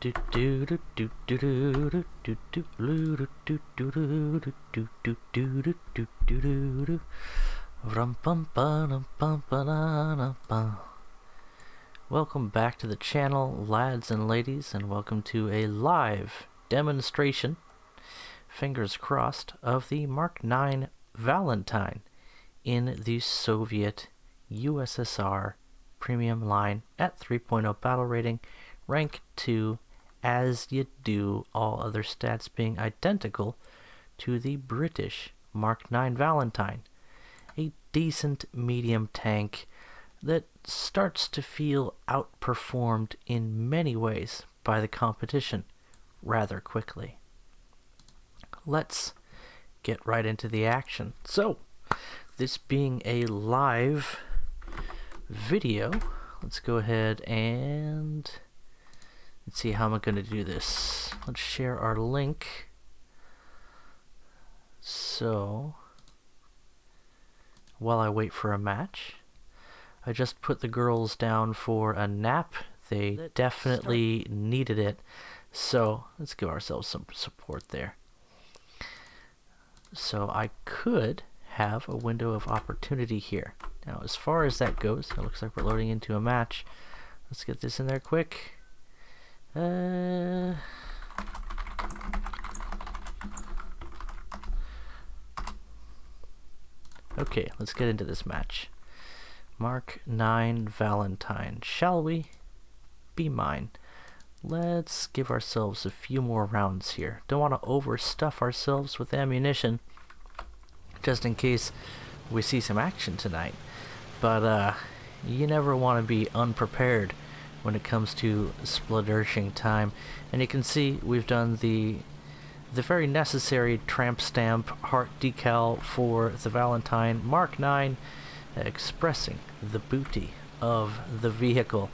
Welcome back to the channel, lads and ladies, and welcome to a live demonstration, fingers crossed, of the Mark IX Valentine in the Soviet USSR premium line at 3.0 battle rating, rank 2, as you do, all other stats being identical to the British Mark IX Valentine. A decent medium tank that starts to feel outperformed in many ways by the competition rather quickly. Let's get right into the action. So, this being a live video, let's go ahead and let's see how I'm going to do this. Let's share our link. So, while I wait for a match, I just put the girls down for a nap. They definitely needed it. So, let's give ourselves some support there. So, I could have a window of opportunity here. Now, as far as that goes, it looks like we're loading into a match. Let's get this in there quick. Okay, let's get into this match. Mark IX Valentine. Shall we? Be mine. Let's give ourselves a few more rounds here. Don't want to overstuff ourselves with ammunition, just in case we see some action tonight. But you never want to be unprepared when it comes to splurging time. And you can see we've done the very necessary tramp stamp heart decal for the Valentine Mark IX, expressing the booty of the vehicle.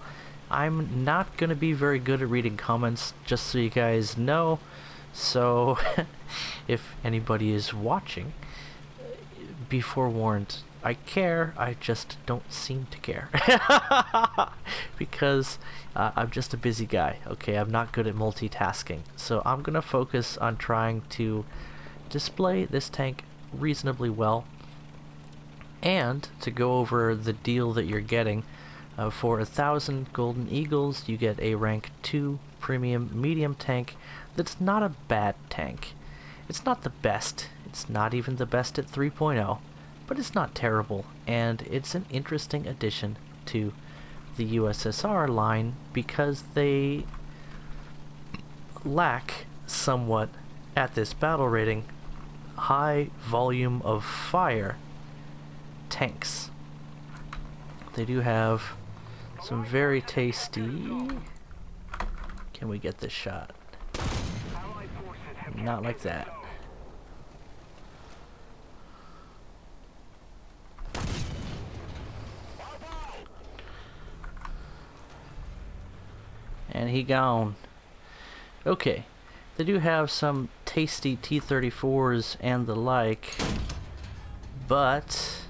I'm not going to be very good at reading comments, just so you guys know. So if anybody is watching, be forewarned. I care, I just don't seem to care. Because I'm just a busy guy, okay? I'm not good at multitasking. So I'm going to focus on trying to display this tank reasonably well, and to go over the deal that you're getting. For 1,000 Golden Eagles, you get a rank 2 premium medium tank that's not a bad tank. It's not the best. It's not even the best at 3.0. But it's not terrible, and it's an interesting addition to the USSR line because they lack somewhat, at this battle rating, high volume of fire tanks. They do have some very tasty... Can we get this shot? Not like that. And he gone. Okay, they do have some tasty T-34s and the like, but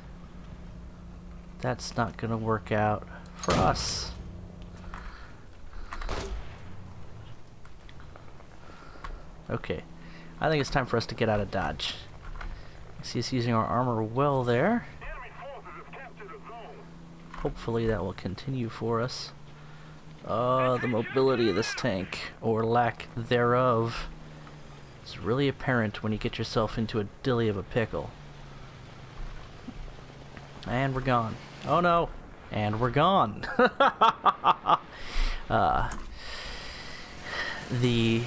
that's not gonna work out for us. Okay, I think it's time for us to get out of Dodge. See us using our armor well there. Hopefully that will continue for us. The mobility of this tank, or lack thereof, is really apparent when you get yourself into a dilly of a pickle. And we're gone. Oh no! And we're gone! The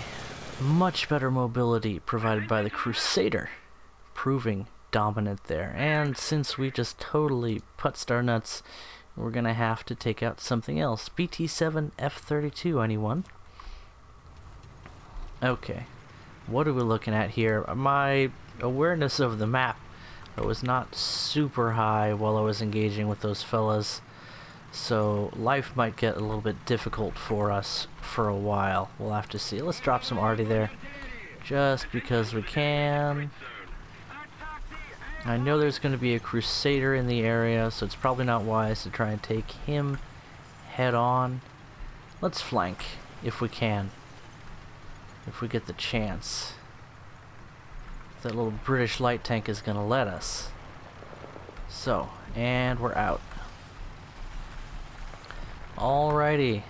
much better mobility provided by the Crusader proving dominant there. And since we just totally putzed our nuts, we're gonna have to take out something else. BT-7 F-32, anyone? Okay, what are we looking at here? My awareness of the map was not super high while I was engaging with those fellas, so life might get a little bit difficult for us for a while. We'll have to see. Let's drop some arty there, just because we can. I know there's going to be a Crusader in the area, so it's probably not wise to try and take him head on. Let's flank, if we can. if we get the chance. That little British light tank is gonna let us. So, and we're out. Alrighty.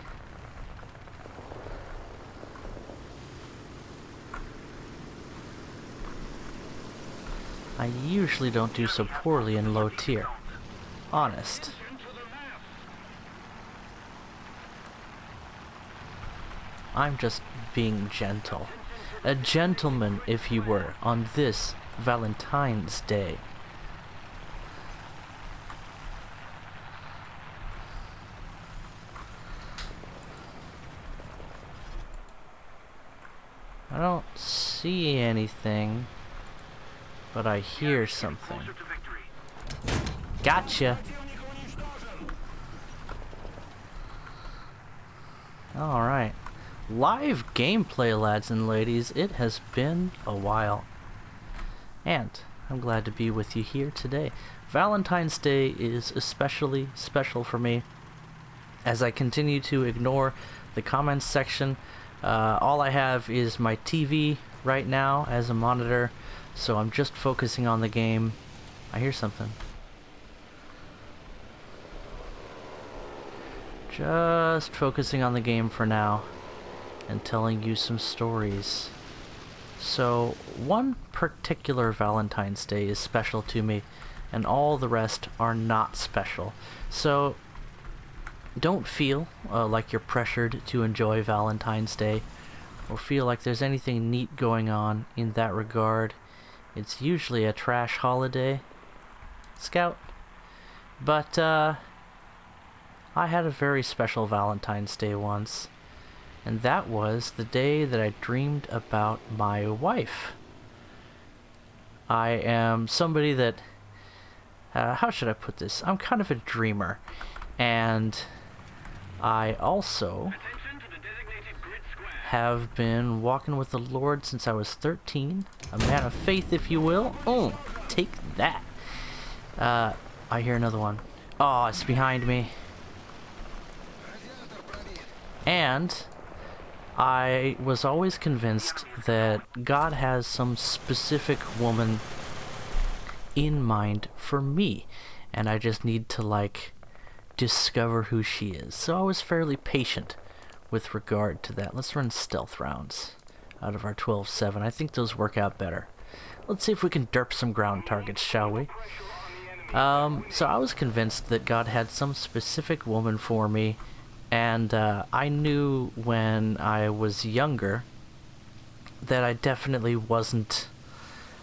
I usually don't do so poorly in low tier. Honest. I'm just being gentle. A gentleman, if you were, on this Valentine's Day. I don't see anything, but I hear something. Gotcha! Alright. Live gameplay, lads and ladies. It has been a while. And I'm glad to be with you here today. Valentine's Day is especially special for me as I continue to ignore the comments section. All I have is my TV right now as a monitor, so I'm just focusing on the game. I hear something. Just focusing on the game for now and telling you some stories. So, one particular Valentine's Day is special to me, and all the rest are not special. So, don't feel like you're pressured to enjoy Valentine's Day, or feel like there's anything neat going on in that regard. It's usually a trash holiday, Scout. But, I had a very special Valentine's Day once. And that was the day that I dreamed about my wife. I am somebody that, how should I put this? I'm kind of a dreamer. And I also have been walking with the Lord since I was 13. A man of faith, if you will. Oh, take that. I hear another one. Oh, it's behind me. And I was always convinced that God has some specific woman in mind for me, and I just need to, like, discover who she is. So I was fairly patient with regard to that. Let's run stealth rounds out of our 12-7. I think those work out better. Let's see if we can derp some ground targets, shall we? So I was convinced that God had some specific woman for me. And I knew when I was younger that I definitely wasn't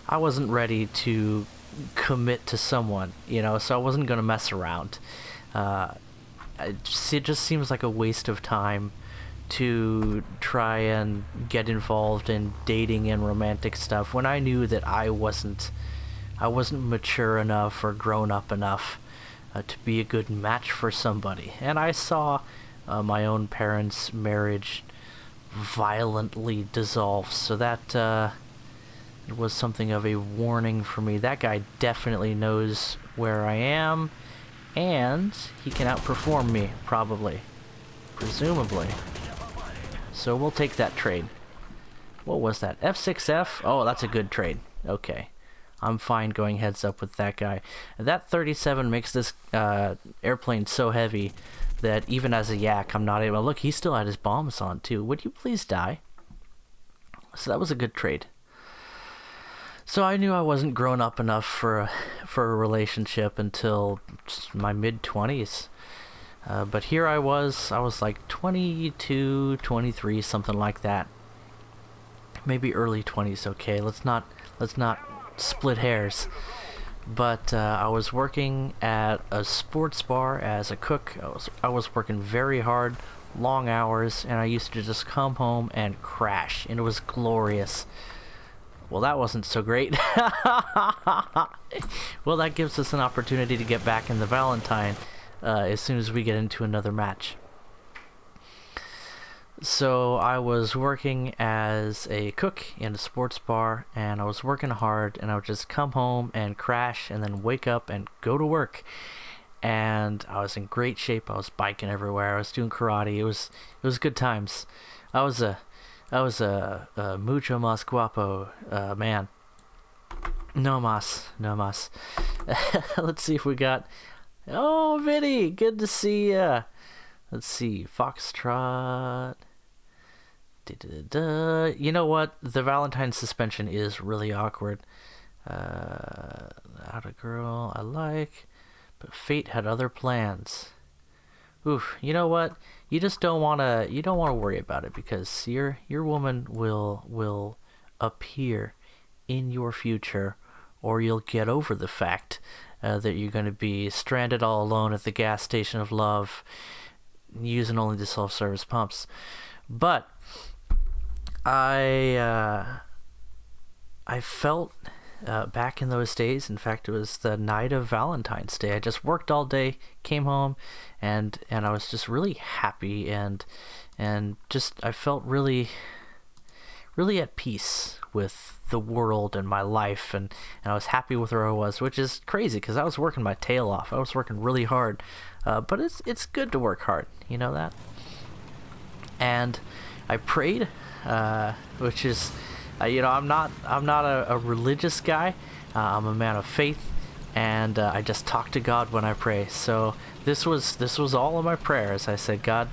ready to commit to someone, you know, so I wasn't going to mess around. It just seems like a waste of time to try and get involved in dating and romantic stuff when I knew that I wasn't mature enough or grown up enough to be a good match for somebody. And I saw my own parents' marriage violently dissolve, so that it was something of a warning for me. That guy definitely knows where I am, and he can outperform me, probably. Presumably. So we'll take that trade. What was that? F6F? Oh, that's a good trade. Okay. I'm fine going heads up with that guy. That 37 makes this airplane so heavy that even as a yak, I'm not able... Look, he still had his bombs on, too. Would you please die? So that was a good trade. So I knew I wasn't grown up enough for a relationship until my mid-20s. But here I was like 22, 23, something like that. Maybe early 20s, okay? Let's not split hairs. But I was working at a sports bar as a cook. I was working very hard, long hours, and I used to just come home and crash, and it was glorious. Well, that wasn't so great. Well, that gives us an opportunity to get back in the Valentine as soon as we get into another match. So I was working as a cook in a sports bar, and I was working hard, and I would just come home and crash and then wake up and go to work. And I was in great shape. I was biking everywhere. I was doing karate. It was good times. I was I was a mucho más guapo man. No mas, no mas. Let's see if we got... Oh, Vinny, good to see ya. Let's see, Foxtrot. Da-da-da-da. You know what? The Valentine suspension is really awkward. Out a girl I like, but fate had other plans. Oof, you know what? You just don't wanna worry about it, because your woman will appear in your future, or you'll get over the fact that you're going to be stranded all alone at the gas station of love, using only the self-service pumps. But I felt back in those days. In fact, it was the night of Valentine's Day. I just worked all day, came home, and I was just really happy, and just I felt really at peace with the world and my life, and I was happy with where I was, which is crazy because I was working my tail off. I was working really hard, but it's good to work hard, you know that. And I prayed, which is, I'm not a religious guy. I'm a man of faith, and I just talk to God when I pray. So this was all of my prayers. I said, God,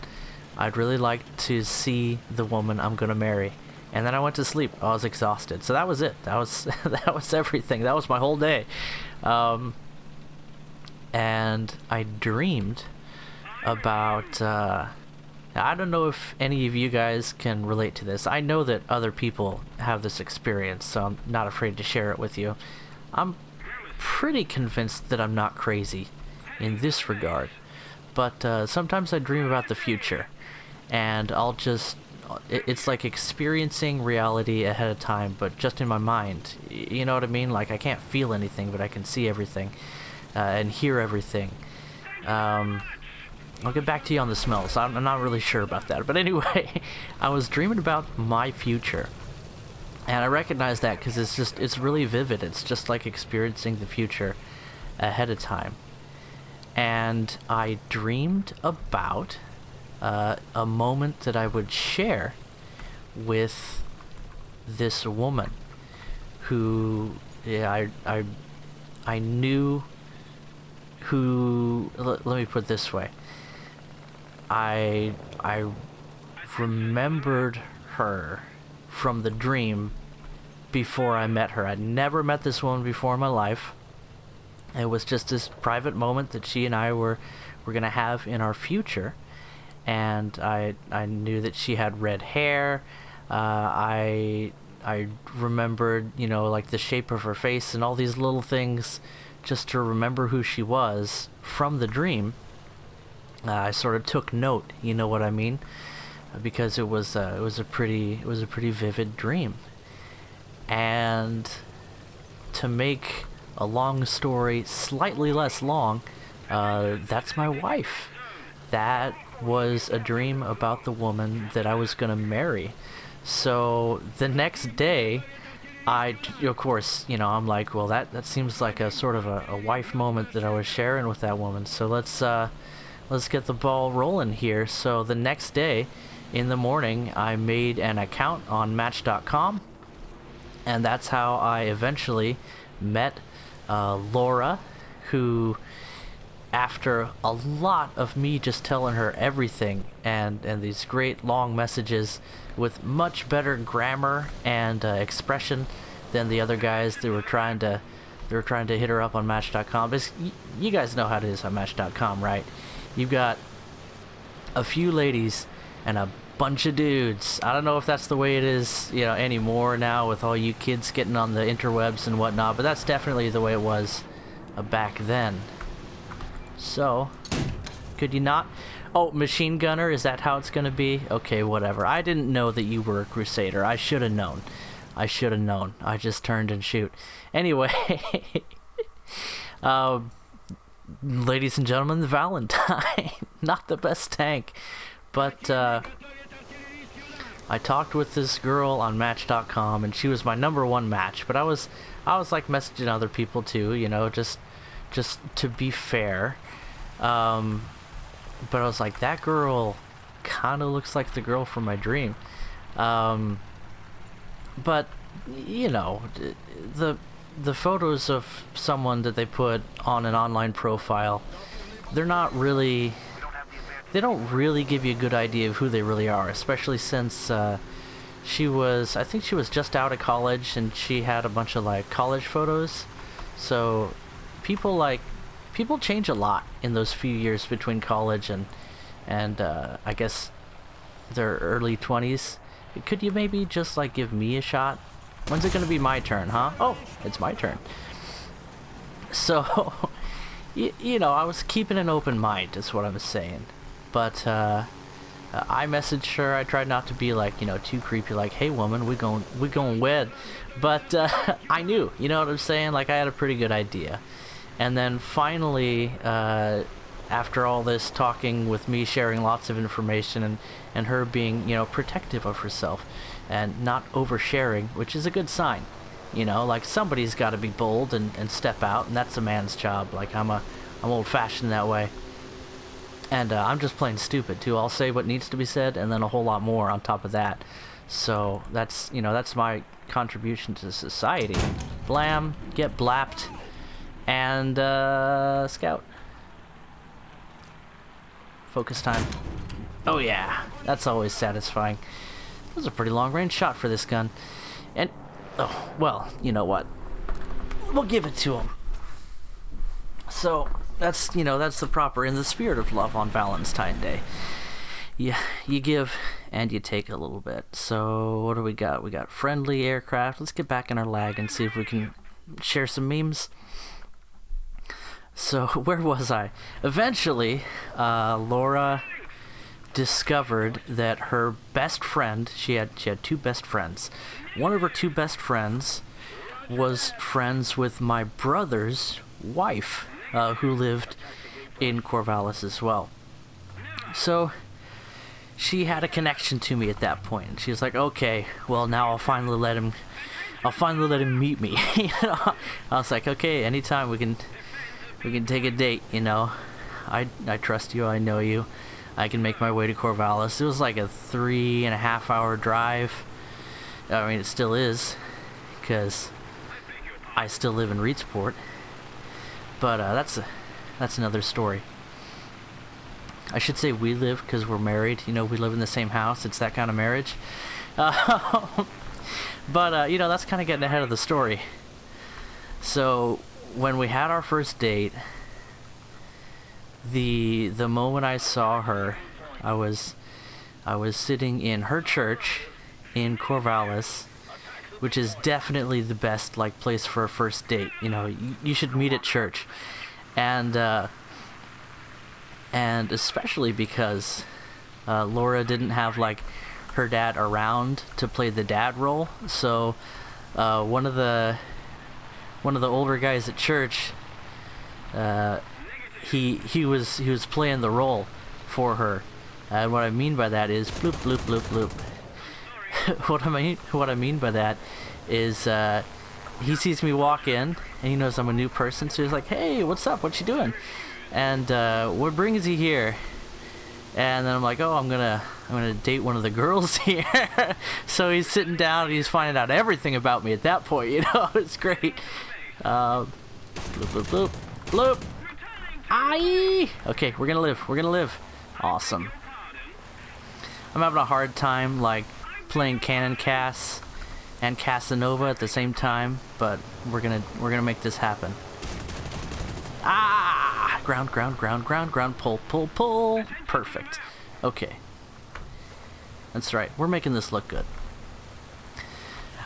I'd really like to see the woman I'm gonna marry. And then I went to sleep. I was exhausted. So that was it. That was that was everything. That was my whole day. And I dreamed about... I don't know if any of you guys can relate to this. I know that other people have this experience, so I'm not afraid to share it with you. I'm pretty convinced that I'm not crazy in this regard. But sometimes I dream about the future. And I'll just... It's like experiencing reality ahead of time, but just in my mind. You know what I mean? Like, I can't feel anything, but I can see everything and hear everything. I'll get back to you on the smells. I'm not really sure about that. But anyway, I was dreaming about my future. And I recognize that because it's really vivid. It's just like experiencing the future ahead of time. And I dreamed about... a moment that I would share with this woman who, I knew who, let me put it this way, I remembered her from the dream before I met her. I'd never met this woman before in my life. It was just this private moment that she and I were going to have in our future. And I knew that she had red hair. I remembered, like the shape of her face and all these little things, just to remember who she was from the dream. I sort of took note, you know what I mean, because it was a pretty vivid dream. And to make a long story slightly less long, that's my wife. That was a dream about the woman that I was going to marry. So the next day, of course, I'm like, well, that seems like a sort of a wife moment that I was sharing with that woman. So let's get the ball rolling here. So the next day, in the morning, I made an account on Match.com, and that's how I eventually met Laura, who... After a lot of me just telling her everything and these great long messages with much better grammar and expression than the other guys that were trying to hit her up on Match.com. Because you guys know how it is on Match.com, right? You've got a few ladies and a bunch of dudes. I don't know if that's the way it is, anymore now with all you kids getting on the interwebs and whatnot, but that's definitely the way it was back then. So, could you not? Oh, machine gunner, is that how it's going to be? Okay, whatever. I didn't know that you were a crusader. I should have known. I just turned and shoot. Anyway, ladies and gentlemen, the Valentine. Not the best tank. But, I talked with this girl on Match.com, and she was my #1 match. But I was like messaging other people too, just to be fair. But I was like, that girl kind of looks like the girl from my dream. But you know, the photos of someone that they put on an online profile, they're not really, they don't really give you a good idea of who they really are, especially since I think she was just out of college and she had a bunch of like college photos. So people change a lot in those few years between college and I guess their early 20s. Could you maybe just like give me a shot? When's it gonna be my turn, huh? Oh, it's my turn. So, you know, I was keeping an open mind, is what I was saying. But I messaged her. I tried not to be like, you know, too creepy, like, hey woman, we going wed. But I knew, you know what I'm saying? Like, I had a pretty good idea. And then finally, after all this talking with me sharing lots of information and her being, you know, protective of herself and not oversharing, which is a good sign. You know, like somebody's got to be bold and step out, and that's a man's job. Like I'm old-fashioned that way. And I'm just plain stupid too. I'll say what needs to be said and then a whole lot more on top of that. So that's, you know, that's my contribution to society. Blam, get blapped, and scout. Focus time. Oh yeah, that's always satisfying. That was a pretty long range shot for this gun. And, oh, well, you know what? We'll give it to him. So, that's, you know, that's the proper, in the spirit of love on Valentine's Day. Yeah, you give and you take a little bit. So, what do we got? We got friendly aircraft. Let's get back in our lag and see if we can share some memes. So, where was I? Eventually, Laura discovered that her best friend, she had two best friends. One of her two best friends was friends with my brother's wife, who lived in Corvallis as well. So she had a connection to me at that point. She was like, okay, well now I'll finally let him meet me. You know? I was like, okay, anytime we can take a date, you know. I trust you, I know you. I can make my way to Corvallis. It was like a 3.5 hour drive. I mean, it still is, because I still live in Reedsport. But that's another story. I should say we live, because we're married. You know, we live in the same house. It's that kind of marriage. But, you know, that's kind of getting ahead of the story. So, when we had our first date, the moment I saw her, I was sitting in her church in Corvallis, which is definitely the best like place for a first date. You know, you should meet at church, and especially because Laura didn't have like her dad around to play the dad role, so one of the older guys at church, he was playing the role for her, and what I mean by that is bloop bloop bloop bloop. What I mean by that is he sees me walk in and he knows I'm a new person, so he's like, hey, what's up, what you doing, and what brings you here? And then I'm like, oh, I'm gonna date one of the girls here. So he's sitting down and he's finding out everything about me at that point, you know. It's great. Bloop bloop bloop bloop. Aye! Okay, we're gonna live. Awesome. I'm having a hard time, like, playing Canon Cass and Casanova at the same time, but we're gonna make this happen. Ah! Ground, pull. Perfect. Okay. That's right, we're making this look good.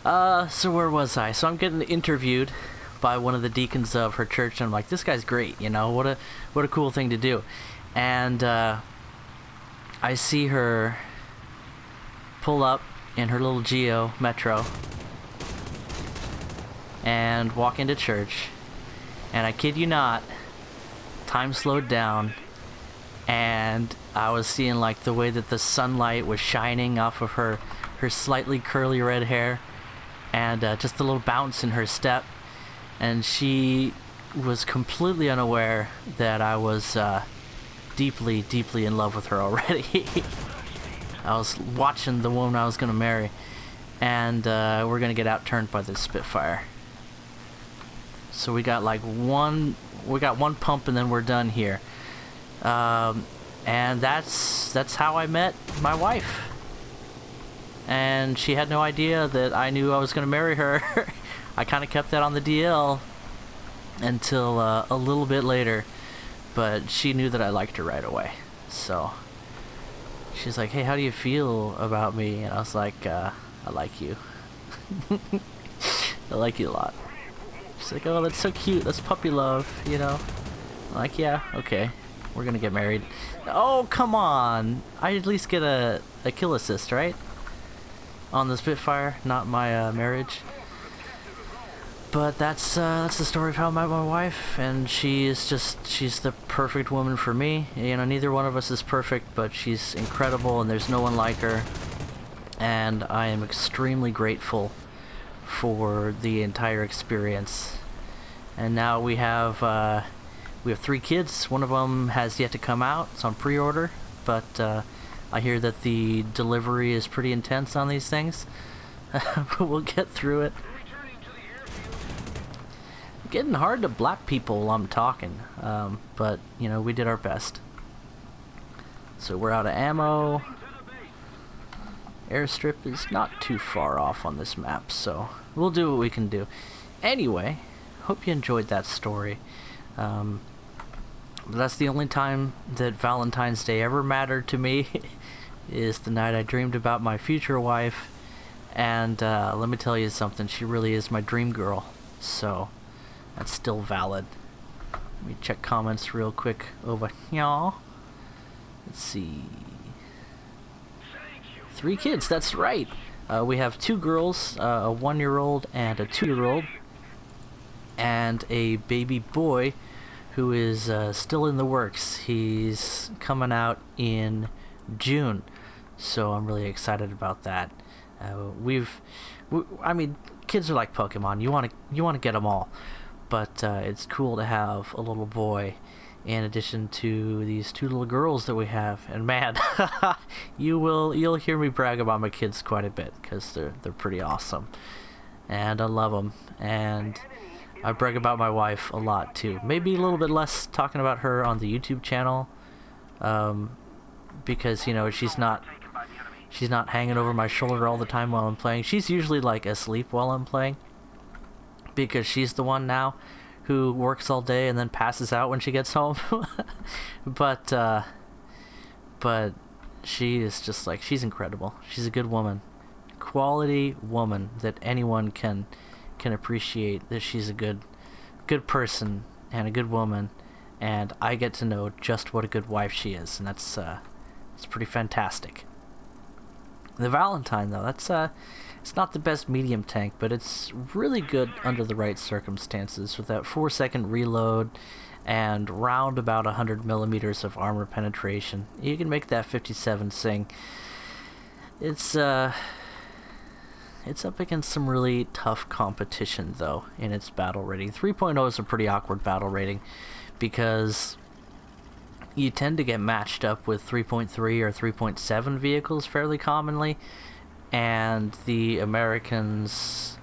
So where was I? So I'm getting interviewed by one of the deacons of her church, and I'm like, this guy's great, you know, what a cool thing to do. And I see her pull up in her little Geo Metro and walk into church, and I kid you not, time slowed down, and I was seeing like the way that the sunlight was shining off of her slightly curly red hair, and just a little bounce in her step. And she was completely unaware that I was deeply, deeply in love with her already. I was watching the woman I was gonna marry, and we're gonna get outturned by this Spitfire. So we got like one pump, and then we're done here. And that's how I met my wife. And she had no idea that I knew I was gonna marry her. I kind of kept that on the DL until a little bit later, but she knew that I liked her right away. So she's like, "Hey, how do you feel about me?" And I was like, "I like you." I like you a lot. She's like, "Oh, that's so cute. That's puppy love, you know?" I'm like, "Yeah, okay. We're gonna get married." Oh, come on! I at least get a kill assist, right? On the Spitfire, not my marriage. But that's the story of how I met my wife, and she's the perfect woman for me. You know, neither one of us is perfect, but she's incredible, and there's no one like her. And I am extremely grateful for the entire experience. And now we have 3 kids. One of them has yet to come out. It's on pre-order, but I hear that the delivery is pretty intense on these things. But we'll get through it. Getting hard to block people while I'm talking, but you know, we did our best. So we're out of ammo. Airstrip is not too far off on this map, so we'll do what we can do. Anyway, hope you enjoyed that story. That's the only time that Valentine's Day ever mattered to me, is the night I dreamed about my future wife. And let me tell you something, she really is my dream girl, so that's still valid. Let me check comments real quick over here. Let's see. 3 kids, that's right. We have 2 girls, a 1-year-old and a 2-year-old, and a baby boy who is still in the works. He's coming out in June, so I'm really excited about that. I mean, kids are like Pokemon. You want to get them all, but it's cool to have a little boy in addition to these 2 little girls that we have. And man, you'll hear me brag about my kids quite a bit, because they're pretty awesome, and I love them. And I brag about my wife a lot too. Maybe a little bit less talking about her on the YouTube channel, because you know, she's not hanging over my shoulder all the time while I'm playing. She's usually like asleep while I'm playing, because she's the one now who works all day and then passes out when she gets home. but she is just like, she's incredible. She's a good woman, quality woman that anyone can appreciate, that she's a good person and a good woman, and I get to know just what a good wife she is, and that's pretty fantastic. The Valentine, though, it's not the best medium tank, but it's really good under the right circumstances, with that 4-second reload and round about 100 millimeters of armor penetration. You can make that 57 sing. It's up against some really tough competition, though, in its battle rating. 3.0 is a pretty awkward battle rating, because you tend to get matched up with 3.3 or 3.7 vehicles fairly commonly, and the Americans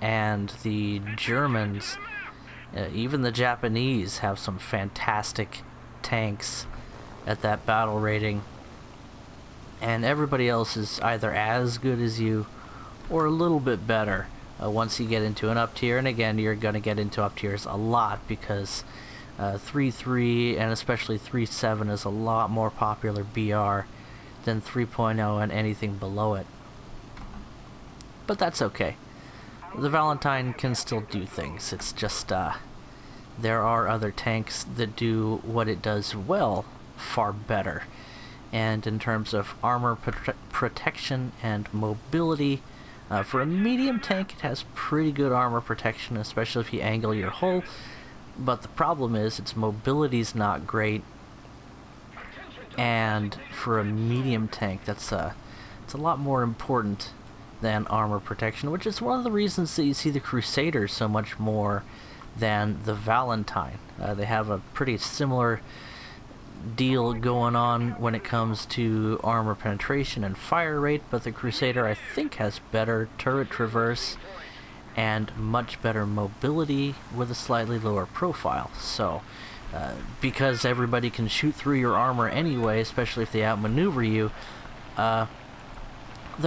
and the Germans, even the Japanese, have some fantastic tanks at that battle rating, and everybody else is either as good as you or a little bit better once you get into an up tier. And again, you're going to get into up tiers a lot, because 3.3 and especially 3.7 is a lot more popular BR than 3.0 and anything below it. But that's okay. The Valentine can still do things. It's just there are other tanks that do what it does well far better. And in terms of armor protection and mobility, for a medium tank, it has pretty good armor protection, especially if you angle your hull. But the problem is, its mobility's not great. And for a medium tank, it's a lot more important than armor protection, which is one of the reasons that you see the Crusader so much more than the Valentine. They have a pretty similar deal going on when it comes to armor penetration and fire rate, but the Crusader I think has better turret traverse and much better mobility with a slightly lower profile. So because everybody can shoot through your armor anyway, especially if they outmaneuver you, the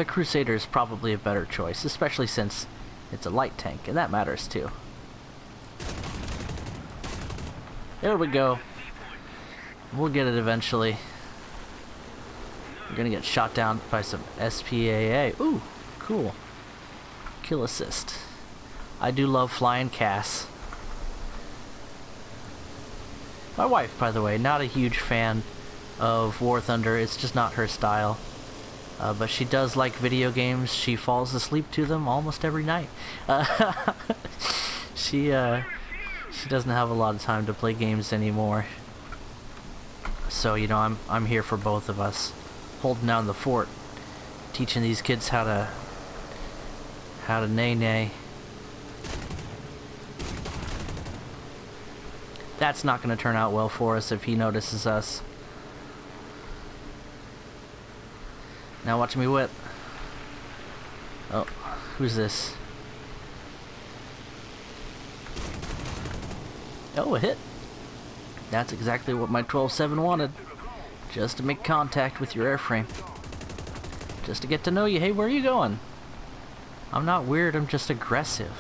Crusader is probably a better choice, especially since it's a light tank, and that matters too. There we go. We'll get it eventually. We're gonna get shot down by some SPAA. Ooh, cool. Kill assist. I do love flying Cass. My wife, by the way, not a huge fan of War Thunder. It's just not her style. But she does like video games. She falls asleep to them almost every night. She doesn't have a lot of time to play games anymore. So, you know, I'm here for both of us, holding down the fort, teaching these kids how to nay. That's not going to turn out well for us if he notices us. Now watch me whip. Oh, who's this? Oh, a hit. That's exactly what my 12-7 wanted. Just to make contact with your airframe. Just to get to know you. Hey, where are you going? I'm not weird, I'm just aggressive.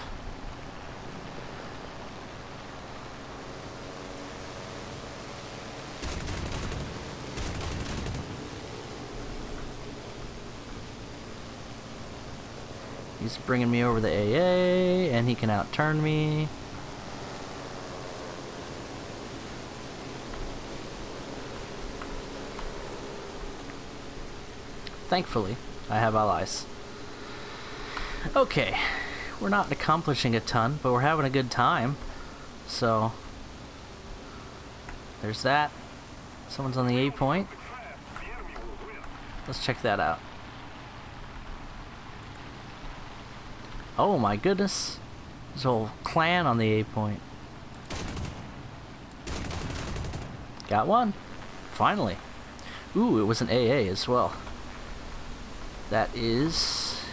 He's bringing me over the AA, and he can outturn me. Thankfully, I have allies. Okay, we're not accomplishing a ton, but we're having a good time. So, there's that. Someone's on the A point. Let's check that out. Oh my goodness. There's a whole clan on the A point. Got one. Finally. Ooh, it was an AA as well. That is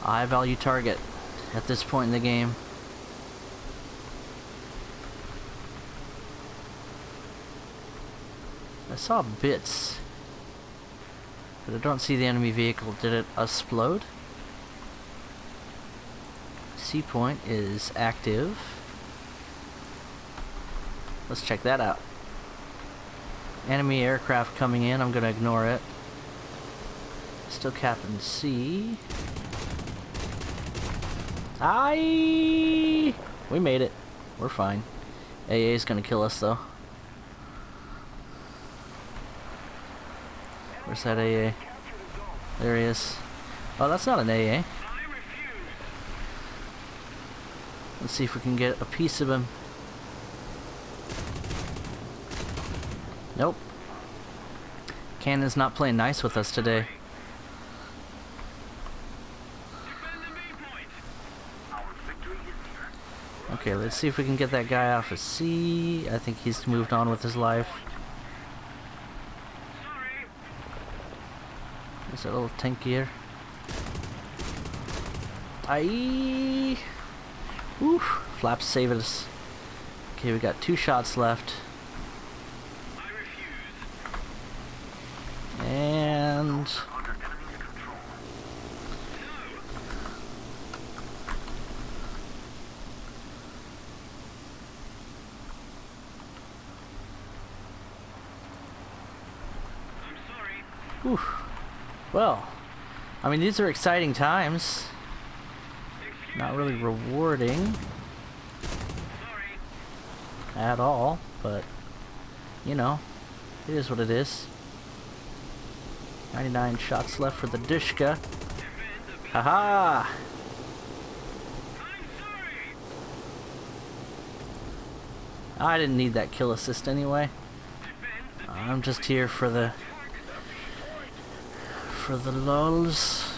a high value target at this point in the game. I saw bits, but I don't see the enemy vehicle. Did it explode? C point is active. Let's check that out. Enemy aircraft coming in. I'm gonna ignore it. Still capping C. Aye! We made it. We're fine. AA is gonna kill us though. Where's that AA? There he is. Oh, that's not an AA. Let's see if we can get a piece of him. Nope. Cannon's not playing nice with us today. Okay, let's see if we can get that guy off of C. I think he's moved on with his life. There's that little tank here. Aye! Oof! Flaps saved us. Okay, we got 2 shots left. And... Oof. Well, I mean, these are exciting times. Not really rewarding at all, but you know, it is what it is. 99 shots left for the Dishka. Haha! I didn't need that kill assist anyway. I'm just here for the lulz.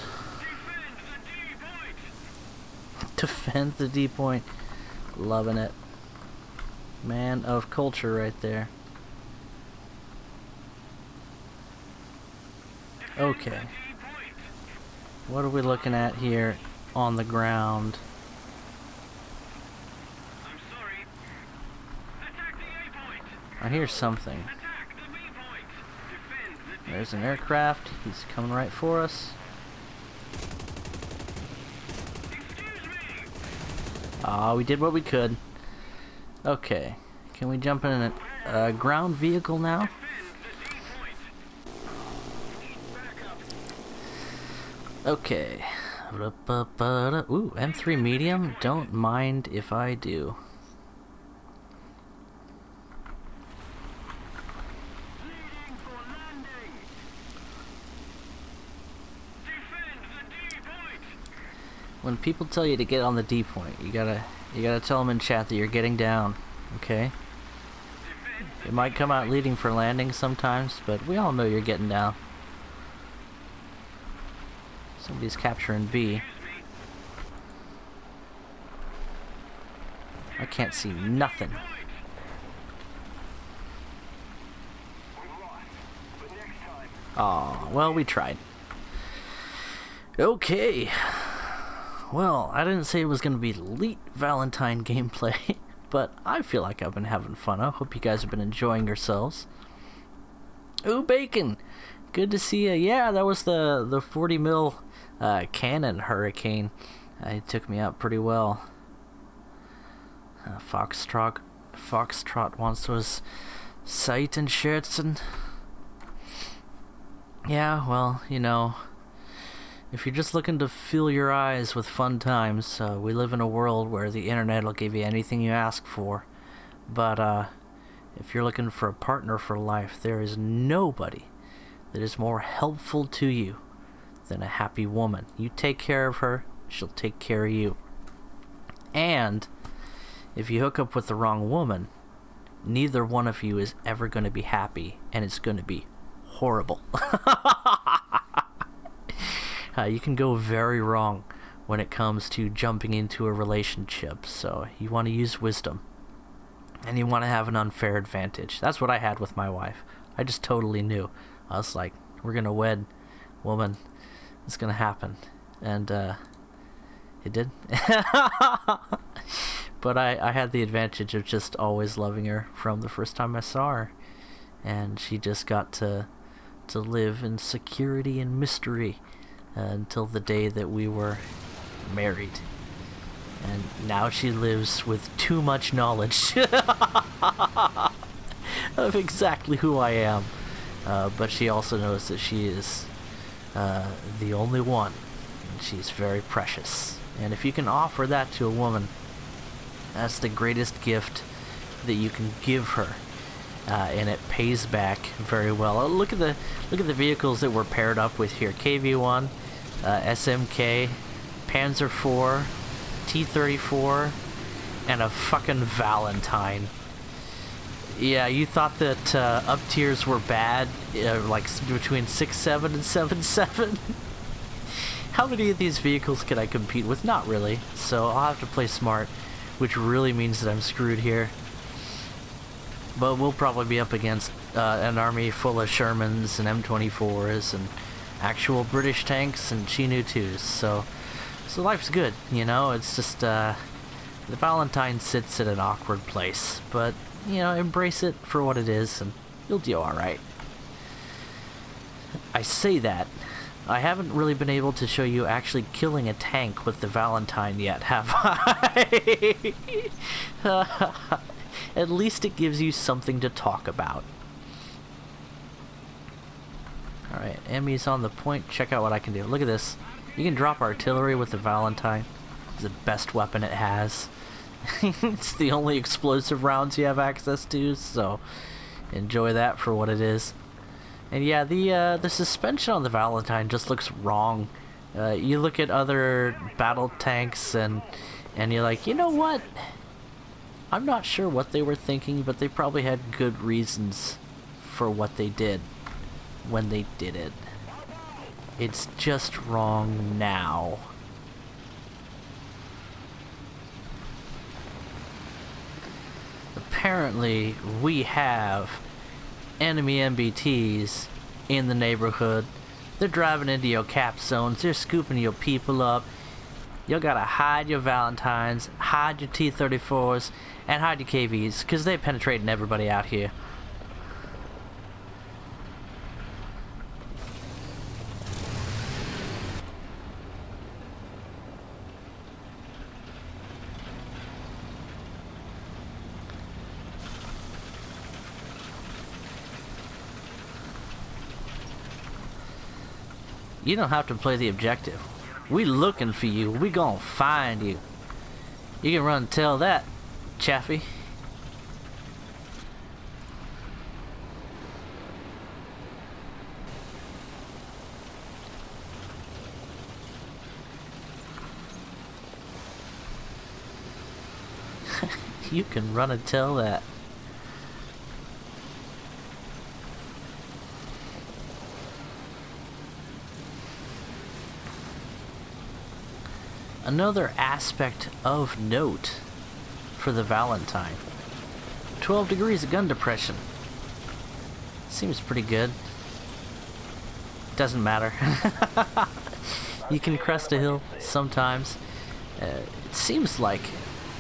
Defend the D point. Loving it. Man of culture right there. Okay. What are we looking at here on the ground? I hear something. There's an aircraft. He's coming right for us. Ah, we did what we could. Okay. Can we jump in a ground vehicle now? Okay. Ooh, M3 medium? Don't mind if I do. When people tell you to get on the D point, you gotta tell them in chat that you're getting down, okay? It might come out leading for landing sometimes, but we all know you're getting down. Somebody's capturing B. I can't see nothing. Aw, well, we tried. Okay. Well, I didn't say it was going to be elite Valentine gameplay, but I feel like I've been having fun. I hope you guys have been enjoying yourselves. Ooh, bacon! Good to see you. Yeah, that was the 40 mil cannon hurricane. It took me out pretty well. Foxtrot wants those sight and shirts and... Yeah, well, you know... If you're just looking to fill your eyes with fun times, we live in a world where the internet will give you anything you ask for. But if you're looking for a partner for life, there is nobody that is more helpful to you than a happy woman. You take care of her, she'll take care of you. And if you hook up with the wrong woman, neither one of you is ever going to be happy, and it's going to be horrible. You can go very wrong when it comes to jumping into a relationship, so you want to use wisdom. And you want to have an unfair advantage. That's what I had with my wife. I just totally knew. I was like, we're going to wed, woman. It's going to happen. And, it did. But I had the advantage of just always loving her from the first time I saw her. And she just got to live in security and mystery until the day that we were married. And now she lives with too much knowledge of exactly who I am. But she also knows that she is the only one. And she's very precious. And if you can offer that to a woman, that's the greatest gift that you can give her. And it pays back very well. Oh, look at the vehicles that we're paired up with here. KV-1, SMK, Panzer IV, T-34, and a fucking Valentine. Yeah, you thought that up tiers were bad, like between 6.7 and 7.7? How many of these vehicles can I compete with? Not really. So I'll have to play smart, which really means that I'm screwed here. But we'll probably be up against an army full of Shermans and M24s and actual British tanks and Chinook 2s. So life's good, you know. It's just the Valentine sits in an awkward place, but you know, embrace it for what it is, and you'll do all right. I say that. I haven't really been able to show you actually killing a tank with the Valentine yet, have I? At least it gives you something to talk about. Alright, enemy's on the point. Check out what I can do. Look at this. You can drop artillery with the Valentine. It's the best weapon it has. It's the only explosive rounds you have access to, so enjoy that for what it is. And yeah, the suspension on the Valentine just looks wrong. You look at other battle tanks and you're like, you know what? I'm not sure what they were thinking, but they probably had good reasons for what they did when they did it. It's just wrong now. Apparently, we have enemy MBTs in the neighborhood, They're driving into your cap zones. They're scooping your people up. You gotta hide your Valentines, hide your T-34s, and hide your KVs, because they're penetrating everybody out here. You don't have to play the objective. We looking for you. We gonna find you. You can run and tell that, Chaffee. You can run and tell that. Another aspect of note for the Valentine. 12 degrees of gun depression. Seems pretty good. Doesn't matter. You can crest a hill sometimes. It seems like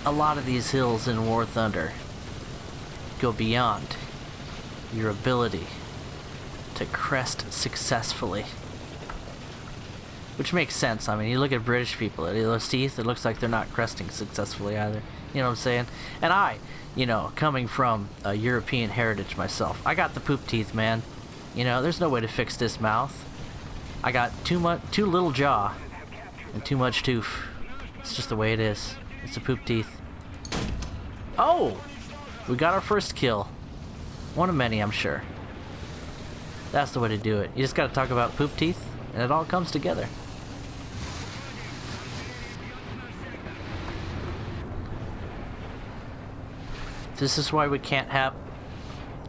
a lot of these hills in War Thunder go beyond your ability to crest successfully. Which makes sense. I mean, you look at British people, those teeth, it looks like they're not cresting successfully either. You know what I'm saying? And I, you know, coming from a European heritage myself, I got the poop teeth, man. You know, there's no way to fix this mouth. I got too little jaw and too much tooth. It's just the way it is. It's the poop teeth. Oh! We got our first kill. One of many, I'm sure. That's the way to do it. You just gotta talk about poop teeth, and it all comes together. This is why we can't have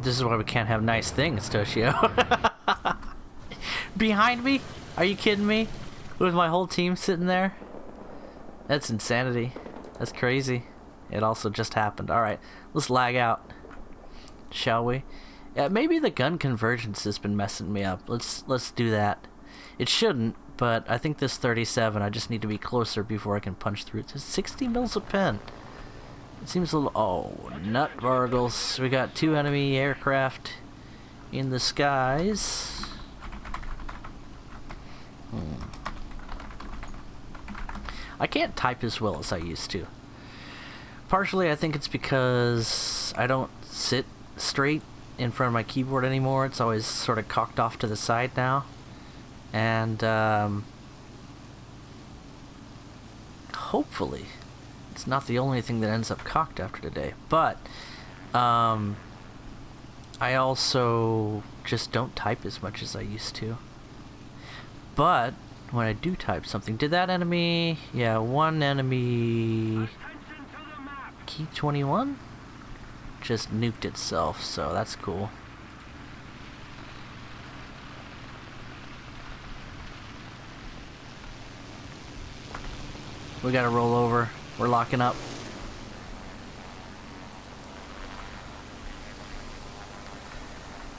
nice things, Toshio. Behind me? Are you kidding me? With my whole team sitting there? That's insanity. That's crazy. It also just happened. Alright, let's lag out. Shall we? Yeah, maybe the gun convergence has been messing me up. Let's do that. It shouldn't, but I think this 37, I just need to be closer before I can punch through. It's 60 mils a pen. It seems a little... Oh, nut vargles. We got 2 enemy aircraft in the skies. I can't type as well as I used to. Partially, I think it's because I don't sit straight in front of my keyboard anymore. It's always sort of cocked off to the side now. And, hopefully, it's not the only thing that ends up cocked after today. But, I also just don't type as much as I used to. But when I do type something, did that enemy... Yeah, one enemy... Key 21? Just nuked itself, so that's cool. We gotta roll over. We're locking up.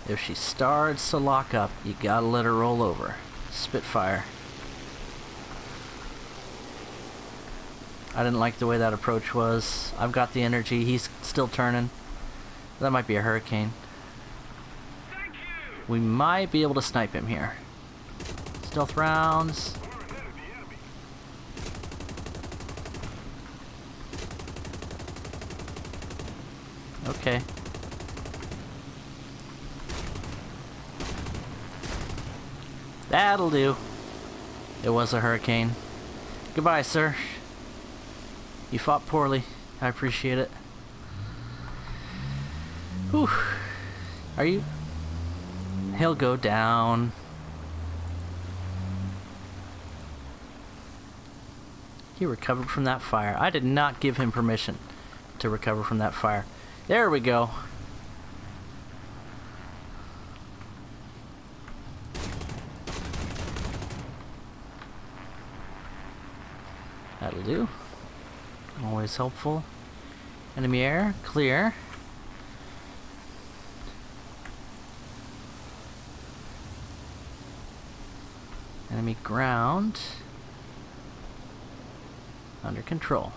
If she starts to lock up, you gotta let her roll over. Spitfire. I didn't like the way that approach was. I've got the energy. He's still turning. That might be a hurricane. We might be able to snipe him here. Stealth rounds. Okay. That'll do. It was a hurricane. Goodbye, sir. You fought poorly. I appreciate it. Whew. Are you... He'll go down. He recovered from that fire. I did not give him permission to recover from that fire. There we go. That'll do. Always helpful. Enemy air, clear. Enemy ground. Under control.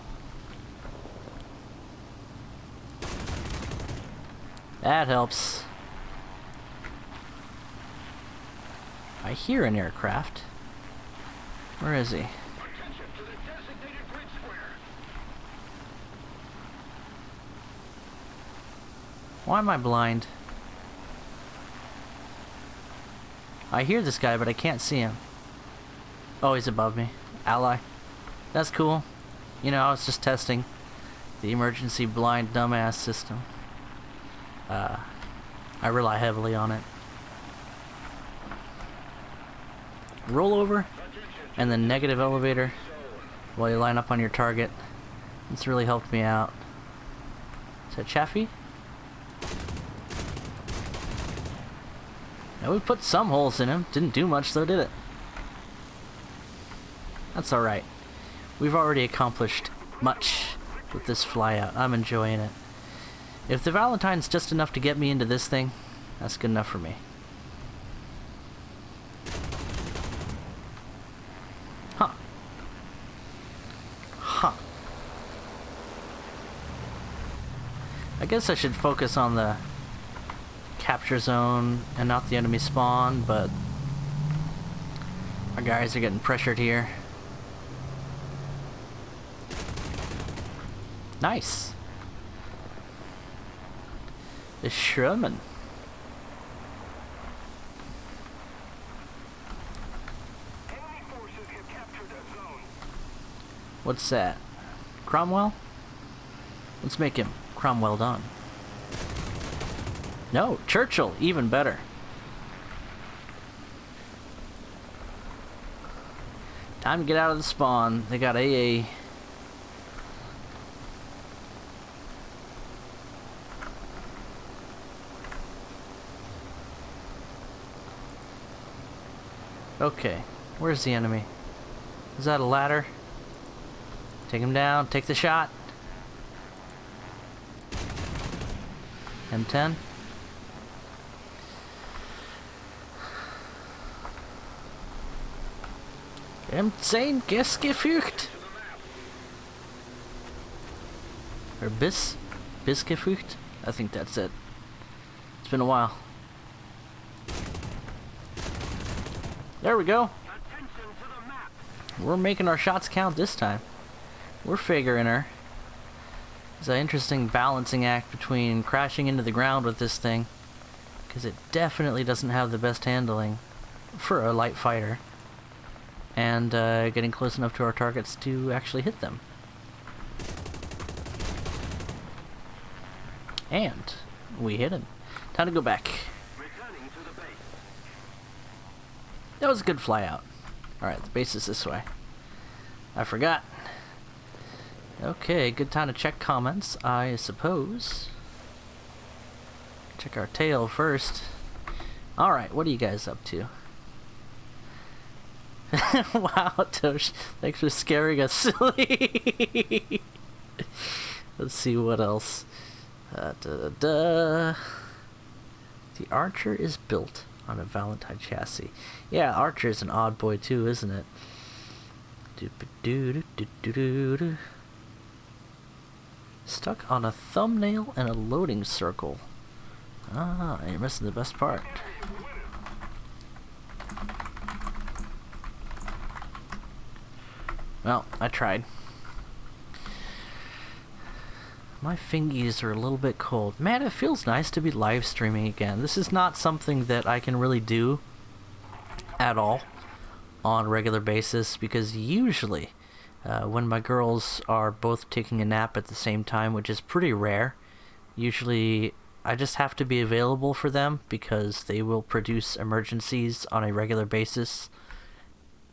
That helps. I hear an aircraft. Where is he? Why am I blind? I hear this guy, but I can't see him. Oh, he's above me. Ally. That's cool. You know, I was just testing the emergency blind dumbass system. I rely heavily on it. Roll over, and then negative elevator while you line up on your target. It's really helped me out. Is that Chaffee? Now we put some holes in him. Didn't do much though, did it? That's alright. We've already accomplished much with this flyout. I'm enjoying it. If the Valentine's just enough to get me into this thing, that's good enough for me. Huh. Huh. I guess I should focus on the capture zone and not the enemy spawn, but our guys are getting pressured here. Nice. The Sherman. What's that? Cromwell? Let's make him Cromwell done. No, Churchill, even better. Time to get out of the spawn. They got AA. Okay, where's the enemy? Is that a ladder? Take him down, take the shot. M10. M10 Gesgefügt. Or Bisgefügt? I think that's it. It's been a while. There we go. We're making our shots count this time. We're figuring her. It's an interesting balancing act between crashing into the ground with this thing, because it definitely doesn't have the best handling for a light fighter, and getting close enough to our targets to actually hit them. And we hit him. Time to go back. That was a good fly out. Alright, the base is this way. I forgot. Okay, good time to check comments, I suppose. Check our tail first. Alright, what are you guys up to? Wow, Tosh, thanks for scaring us silly. Let's see what else. The Archer is built on a Valentine chassis. Yeah, Archer is an odd boy too, isn't it? Stuck on a thumbnail and a loading circle. Ah, you're missing the best part. Well, I tried. My fingies are a little bit cold. Man, it feels nice to be live streaming again. This is not something that I can really do at all on a regular basis, because usually when my girls are both taking a nap at the same time, which is pretty rare, usually I just have to be available for them because they will produce emergencies on a regular basis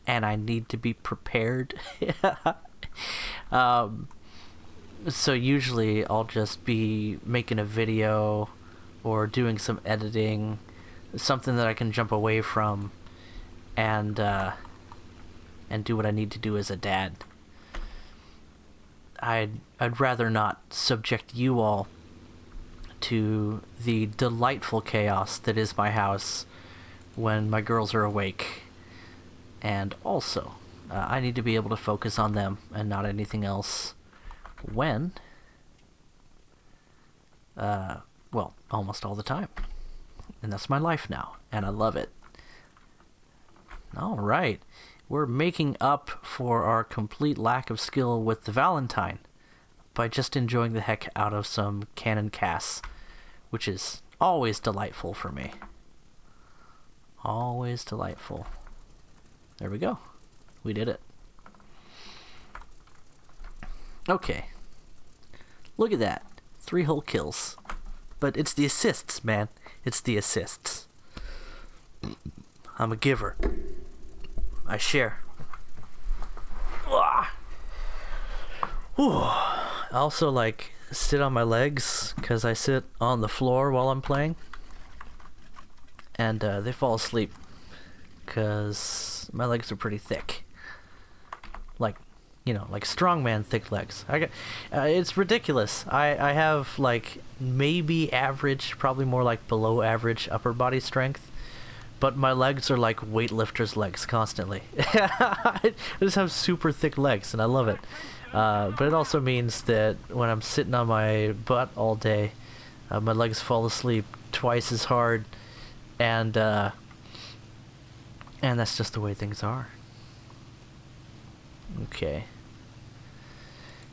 and I need to be prepared. So usually I'll just be making a video or doing some editing, something that I can jump away from and do what I need to do as a dad. I'd rather not subject you all to the delightful chaos that is my house when my girls are awake. And also, I need to be able to focus on them and not anything else when, well, almost all the time. And that's my life now, and I love it. Alright, we're making up for our complete lack of skill with the Valentine by just enjoying the heck out of some cannon casts, which is always delightful for me. Always delightful. There we go. We did it. Okay. Look at that. 3 whole kills. But it's the assists, man. It's the assists. I'm a giver. I share. I also, like, sit on my legs, because I sit on the floor while I'm playing. And they fall asleep, because my legs are pretty thick. Like, you know, like strongman thick legs. It's ridiculous. I have, like, maybe average, probably more like below average upper body strength. But my legs are like weightlifter's legs constantly. I just have super thick legs, and I love it. But it also means that when I'm sitting on my butt all day, my legs fall asleep twice as hard, and that's just the way things are. Okay.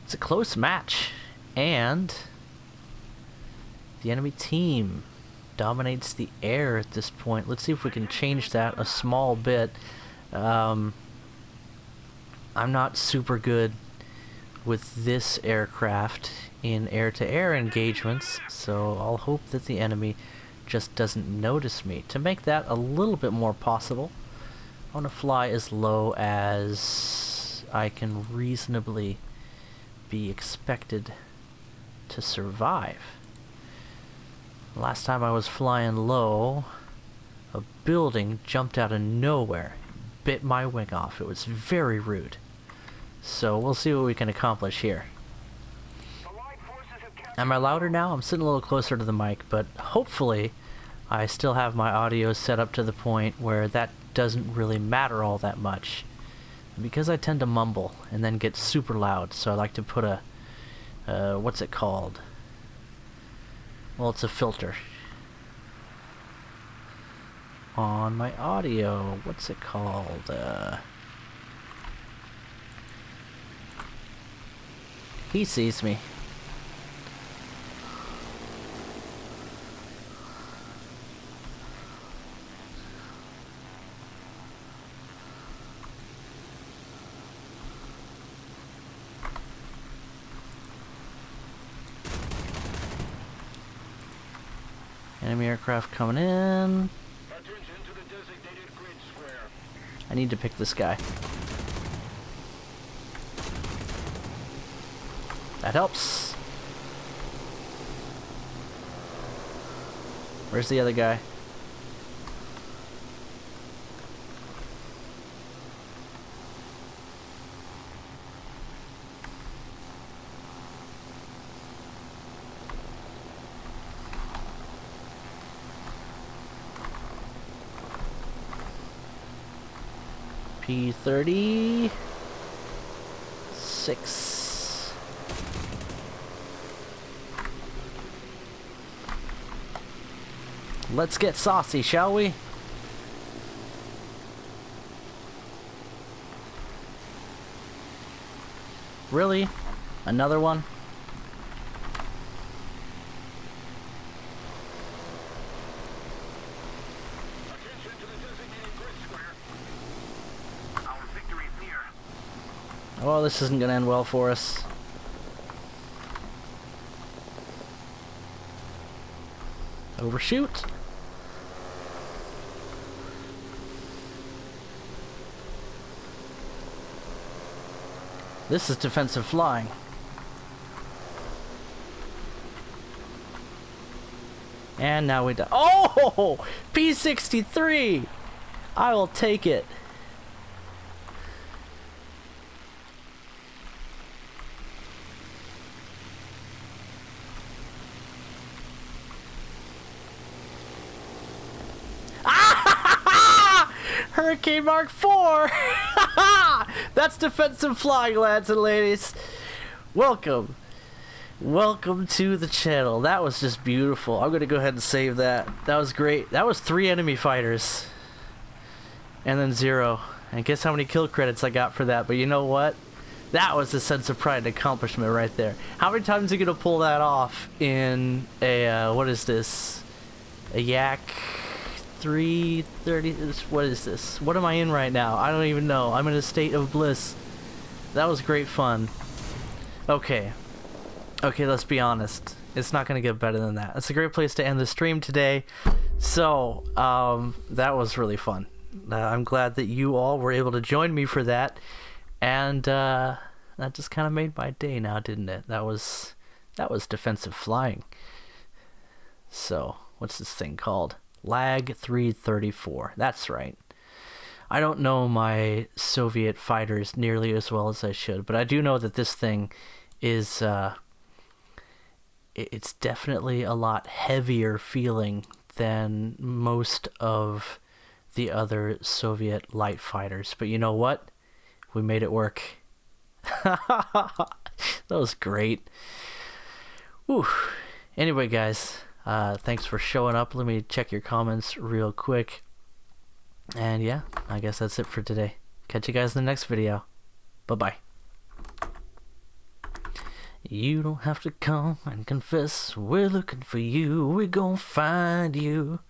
It's a close match, and the enemy team dominates the air at this point. Let's see if we can change that a small bit. I'm not super good with this aircraft in air-to-air engagements, so I'll hope that the enemy just doesn't notice me. To make that a little bit more possible, I want to fly as low as I can reasonably be expected to survive. Last time I was flying low, a building jumped out of nowhere, bit my wing off. It was very rude. So we'll see what we can accomplish here. Am I louder now? I'm sitting a little closer to the mic, but hopefully I still have my audio set up to the point where that doesn't really matter all that much. Because I tend to mumble and then get super loud, so I like to put a, what's it called? Well, it's a filter on my audio. What's it called? He sees me. Enemy aircraft coming in. I need to pick this guy. That helps. Where's the other guy? P-36. Let's get saucy, shall we? Really? Another one? Well, this isn't gonna end well for us. Overshoot. This is defensive flying. And now we die. Oh! P-63! I will take it. Hurricane Mark IV! That's defensive flying, lads and ladies. Welcome. Welcome to the channel. That was just beautiful. I'm going to go ahead and save that. That was great. That was 3 enemy fighters. And then 0. And guess how many kill credits I got for that. But you know what? That was a sense of pride and accomplishment right there. How many times are you going to pull that off in a, what is this? A Yak 330? What is this? What am I in right now? I don't even know. I'm in a state of bliss. That was great fun. Okay. Okay, let's be honest. It's not going to get better than that. It's a great place to end the stream today. So, that was really fun. I'm glad that you all were able to join me for that. And that just kind of made my day now, didn't it? That was defensive flying. So, what's this thing called? Lag 334. That's right. I don't know my Soviet fighters nearly as well as I should, but I do know that this thing is it's definitely a lot heavier feeling than most of the other Soviet light fighters. But you know what? We made it work. That was great. Whew. Anyway, guys, thanks for showing up. Let me check your comments real quick. And yeah, I guess that's it for today. Catch you guys in the next video. Bye-bye. You don't have to come and confess. We're looking for you. We're gonna find you.